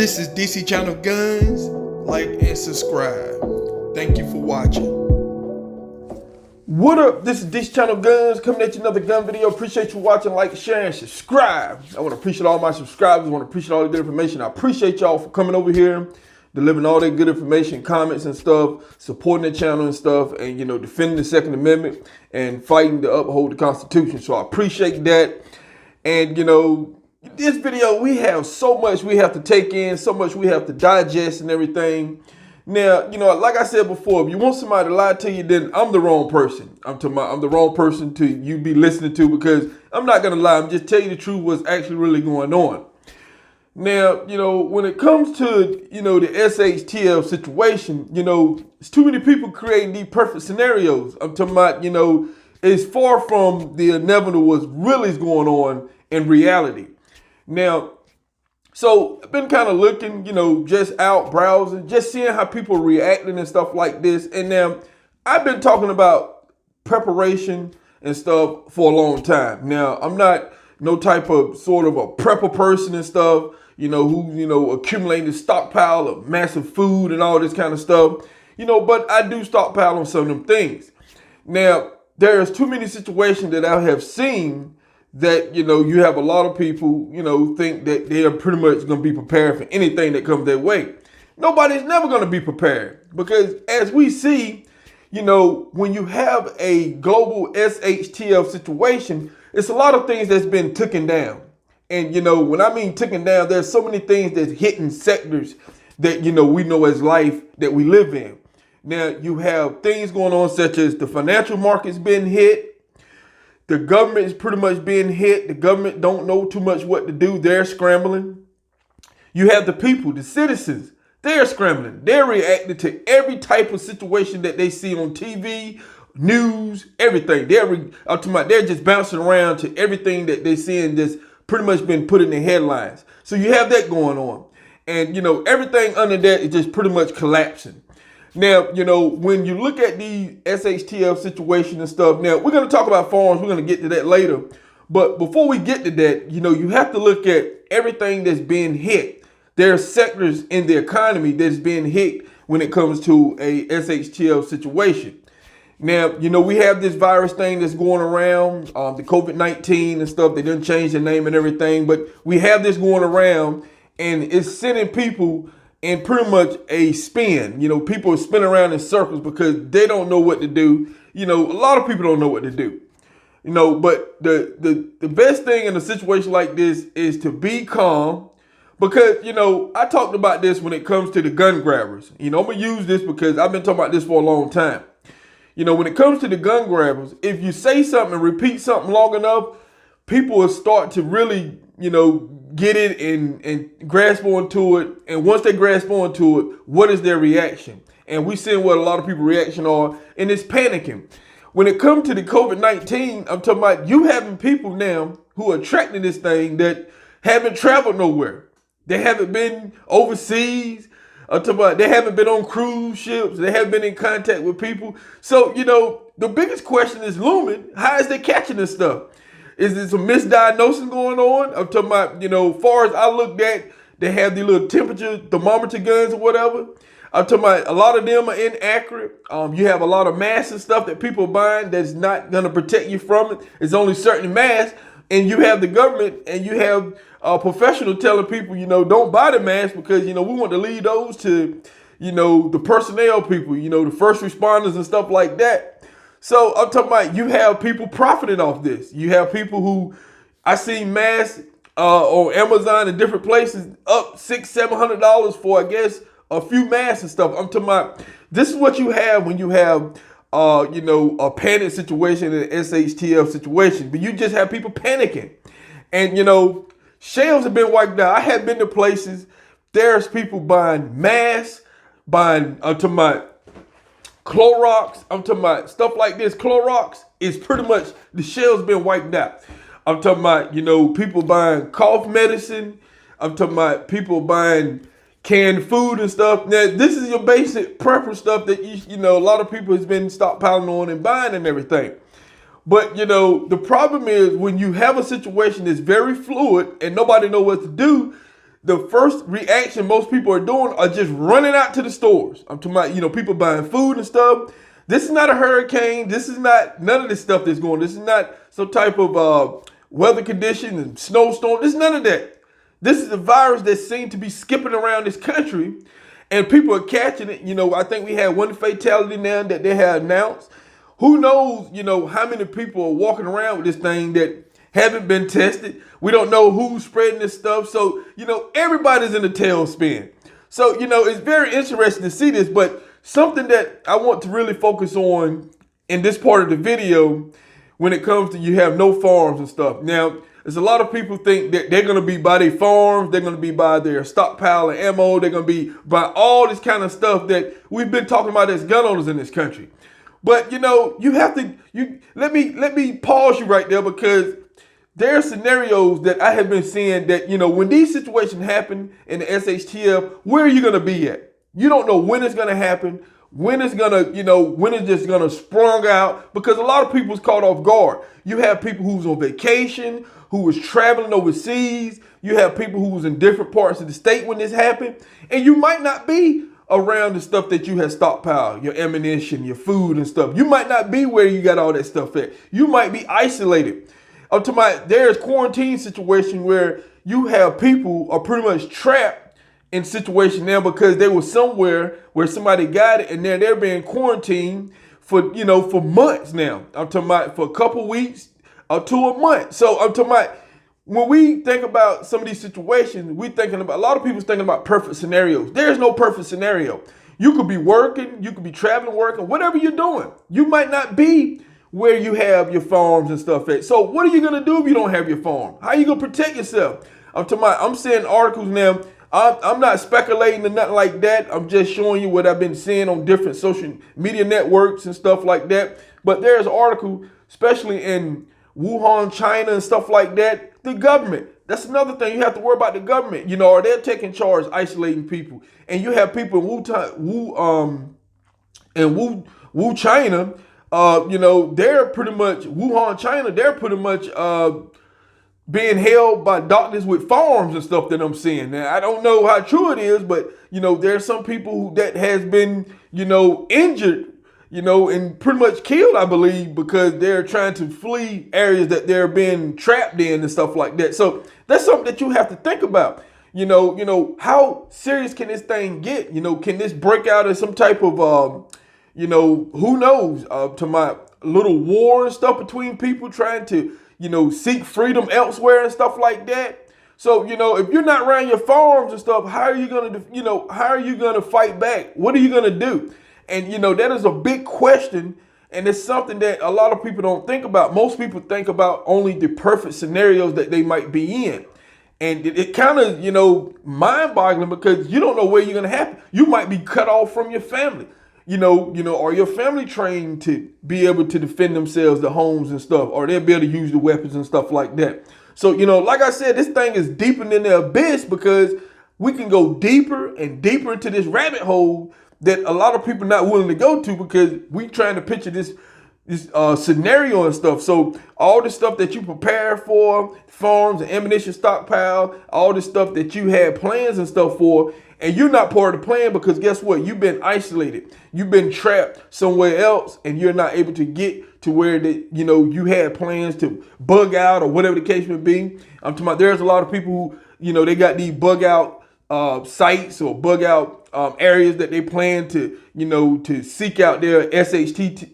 This is DC Channel Guns. Like and subscribe. Thank you for watching. What up? This is DC Channel Guns coming at you another gun video. Appreciate you watching, like, share, and subscribe. I want to appreciate all my subscribers. I want to appreciate all the good information. I appreciate y'all for coming over here, delivering all that good information, comments and stuff, supporting the channel and stuff, and, you know, defending the Second Amendment and fighting to uphold the Constitution. So I appreciate that. And, you know, this video, we have so much we have to take in, so much we have to digest and everything. Now, you know, like I said before, if you want somebody to lie to you, then I'm the wrong person. I'm the wrong person to you be listening to, because I'm not going to lie. I'm just telling you the truth, what's actually really going on. Now, you know, when it comes to, you know, the SHTF situation, you know, it's too many people creating these perfect scenarios. I'm talking about, you know, it's far from the inevitable what's really is going on in reality. Now, so I've been kind of looking, you know, just out browsing, just seeing how people are reacting and stuff like this. And now I've been talking about preparation and stuff for a long time. Now, I'm not no type of sort of a prepper person and stuff, you know, who, you know, accumulating a stockpile of massive food and all this kind of stuff, you know, but I do stockpile on some of them things. Now, there's too many situations that I have seen that, you know, you have a lot of people, you know, think that they are pretty much going to be prepared for anything that comes their way. Nobody's never going to be prepared, because as we see, you know, when you have a global SHTF situation, it's a lot of things that's been taken down. And, you know, when I mean taken down, there's so many things that's hitting sectors that, you know, we know as life that we live in. Now, you have things going on such as the financial markets being hit. The government is pretty much being hit. The government don't know too much what to do. They're scrambling. You have the people, the citizens, they're scrambling. They're reacting to every type of situation that they see on TV, news, everything. They're just bouncing around to everything that they see and just pretty much been put in the headlines. So you have that going on. And, you know, everything under that is just pretty much collapsing. Now, you know, when you look at the SHTF situation and stuff, now we're going to talk about farms. We're going to get to that later. But before we get to that, you know, you have to look at everything that's being hit. There are sectors in the economy that's being hit when it comes to a SHTF situation. Now, you know, we have this virus thing that's going around, the COVID-19 and stuff. They didn't change the name and everything, but we have this going around, and it's sending people in pretty much a spin. You know, people are spinning around in circles because they don't know what to do. You know, a lot of people don't know what to do. You know, but the best thing in a situation like this is to be calm, because, you know, I talked about this when it comes to the gun grabbers. You know, I'm going to use this because I've been talking about this for a long time. You know, when it comes to the gun grabbers, if you say something and repeat something long enough, people will start to really, you know, get it and grasp onto it. And once they grasp onto it, what is their reaction? And we see what a lot of people's reaction are, and it's panicking. When it comes to the COVID-19, I'm talking about you having people now who are attracting this thing that haven't traveled nowhere. They haven't been overseas. I'm talking about they haven't been on cruise ships. They haven't been in contact with people. So, you know, the biggest question is looming. How is they catching this stuff? Is there some misdiagnosing going on? I'm talking about, you know, far as I looked at, they have the little temperature thermometer guns or whatever. I'm talking about a lot of them are inaccurate. You have a lot of masks and stuff that people are buying that's not going to protect you from it. It's only certain masks. And you have the government and you have a professional telling people, you know, don't buy the mask because, you know, we want to leave those to, you know, the personnel people, you know, the first responders and stuff like that. So I'm talking about you have people profiting off this. You have people who I see masks on Amazon and different places up $600-700 for, I guess, a few masks and stuff. I'm talking about this is what you have when you have, you know, a panic situation and an SHTF situation. But you just have people panicking. And, you know, shelves have been wiped out. I have been to places, there's people buying masks, I'm talking about Clorox, I'm talking about stuff like this. Clorox is pretty much, the shelves been wiped out. I'm talking about, you know, people buying cough medicine. I'm talking about people buying canned food and stuff. Now, this is your basic prepper stuff that, you know, a lot of people has been stockpiling on and buying and everything. But, you know, the problem is when you have a situation that's very fluid and nobody knows what to do, the first reaction most people are doing are just running out to the stores. I'm talking about, people buying food and stuff. This is not a hurricane. This is not none of this stuff that's going. This is not some type of weather condition and snowstorm. This is none of that. This is a virus that seems to be skipping around this country, and people are catching it. I think we had one fatality now that they had announced. Who knows, how many people are walking around with this thing that haven't been tested. We don't know who's spreading this stuff. So, everybody's in a tailspin. So, it's very interesting to see this, but something that I want to really focus on in this part of the video when it comes to you have no farms and stuff. Now, there's a lot of people think that they're going to be by their farms, they're going to be by their stockpile of ammo, they're going to be by all this kind of stuff that we've been talking about as gun owners in this country. But, you have to, let me pause you right there, because there are scenarios that I have been seeing that, when these situations happen in the SHTF, where are you going to be at? You don't know when it's going to happen, when it's going to, when it's just going to sprung out, because a lot of people's caught off guard. You have people who's on vacation, who was traveling overseas. You have people who was in different parts of the state when this happened, and you might not be around the stuff that you had stockpiled, your ammunition, your food and stuff. You might not be where you got all that stuff at. You might be isolated. Up to there's quarantine situation where you have people are pretty much trapped in situation now because they were somewhere where somebody got it, and then they're being quarantined for for months now. I'm talking about for a couple weeks up to a month. So I'm talking about when we think about some of these situations, a lot of people's thinking about perfect scenarios. There's no perfect scenario. You could be working, you could be traveling, working, whatever you're doing. You might not be where you have your farms and stuff at. So what are you going to do if you don't have your farm? How are you going to protect yourself? I'm seeing articles now. I'm not speculating or nothing like that. I'm just showing you what I've been seeing on different social media networks and stuff like that. But there's an article, especially in Wuhan, China and stuff like that. The government, that's another thing. You have to worry about the government. Are they taking charge, isolating people? And you have people in Wu, China. They're pretty much Wuhan, China. They're pretty much being held by doctors with farms and stuff that I'm seeing. Now, I don't know how true it is, but there's some people that has been injured, and pretty much killed, I believe, because they're trying to flee areas that they're being trapped in and stuff like that. So that's something that you have to think about. How serious can this thing get? Can this break out as some type of who knows, to my little war and stuff between people trying to, seek freedom elsewhere and stuff like that. So, if you're not around your farms and stuff, how are you going to fight back? What are you going to do? And, that is a big question. And it's something that a lot of people don't think about. Most people think about only the perfect scenarios that they might be in. And it kind of, mind-boggling, because you don't know where you're going to happen. You might be cut off from your family. Are your family trained to be able to defend themselves, the homes and stuff, or they'll be able to use the weapons and stuff like that. So, like I said, this thing is deeper than the abyss, because we can go deeper and deeper into this rabbit hole that a lot of people are not willing to go to, because we trying to picture this scenario and stuff. So all the stuff that you prepare for, farms and ammunition stockpile, all the stuff that you had plans and stuff for, and you're not part of the plan, because guess what? You've been isolated. You've been trapped somewhere else, and you're not able to get to where you had plans to bug out or whatever the case may be. I'm talking about there's a lot of people who, they got these bug out sites or bug out areas that they plan to, to seek out their SHTF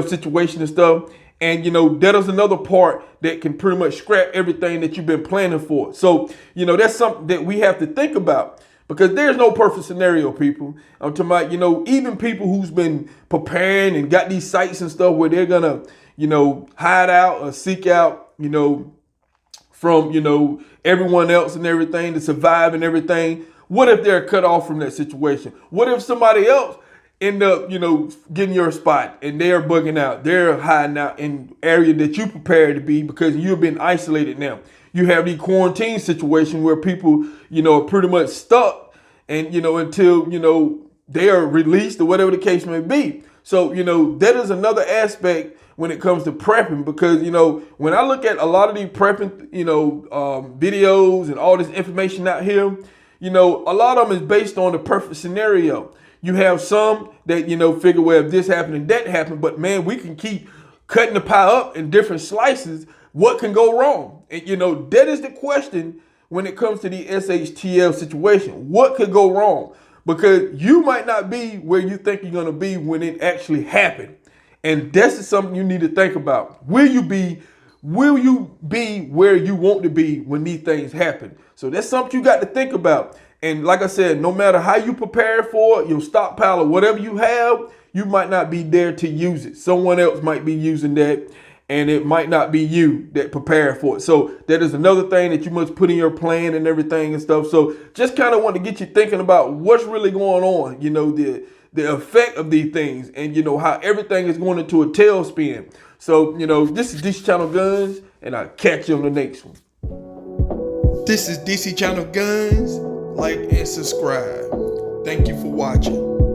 situation and stuff. And, that is another part that can pretty much scrap everything that you've been planning for. So, that's something that we have to think about, because there's no perfect scenario, people. I'm talking about, even people who's been preparing and got these sites and stuff where they're going to, hide out or seek out, from, everyone else and everything to survive and everything. What if they're cut off from that situation? What if somebody else end up, getting your spot and they're bugging out, they're hiding out in area that you prepared to be, because you've been isolated now. You have the quarantine situation where people, are pretty much stuck and, until, they are released or whatever the case may be. So, that is another aspect when it comes to prepping, because, you know, when I look at a lot of these prepping, you know, videos and all this information out here, you know, a lot of them is based on the perfect scenario. You have some that, you know, figure, well, if this happened and that happened, but man, we can keep cutting the pie up in different slices. What can go wrong? And, you know, that is the question when it comes to the SHTF situation. What could go wrong? Because you might not be where you think you're going to be when it actually happened. And that's something you need to think about. Will you be where you want to be when these things happen? So that's something you got to think about. And like I said, no matter how you prepare for it, your stockpile or whatever you have, you might not be there to use it. Someone else might be using that, and it might not be you that prepared for it. So that is another thing that you must put in your plan and everything and stuff. So just kind of want to get you thinking about what's really going on, you know, the effect of these things, and, you know, how everything is going into a tailspin. So, you know, this is DC Channel Guns, and I'll catch you on the next one. This is DC Channel Guns. Like and subscribe. Thank you for watching.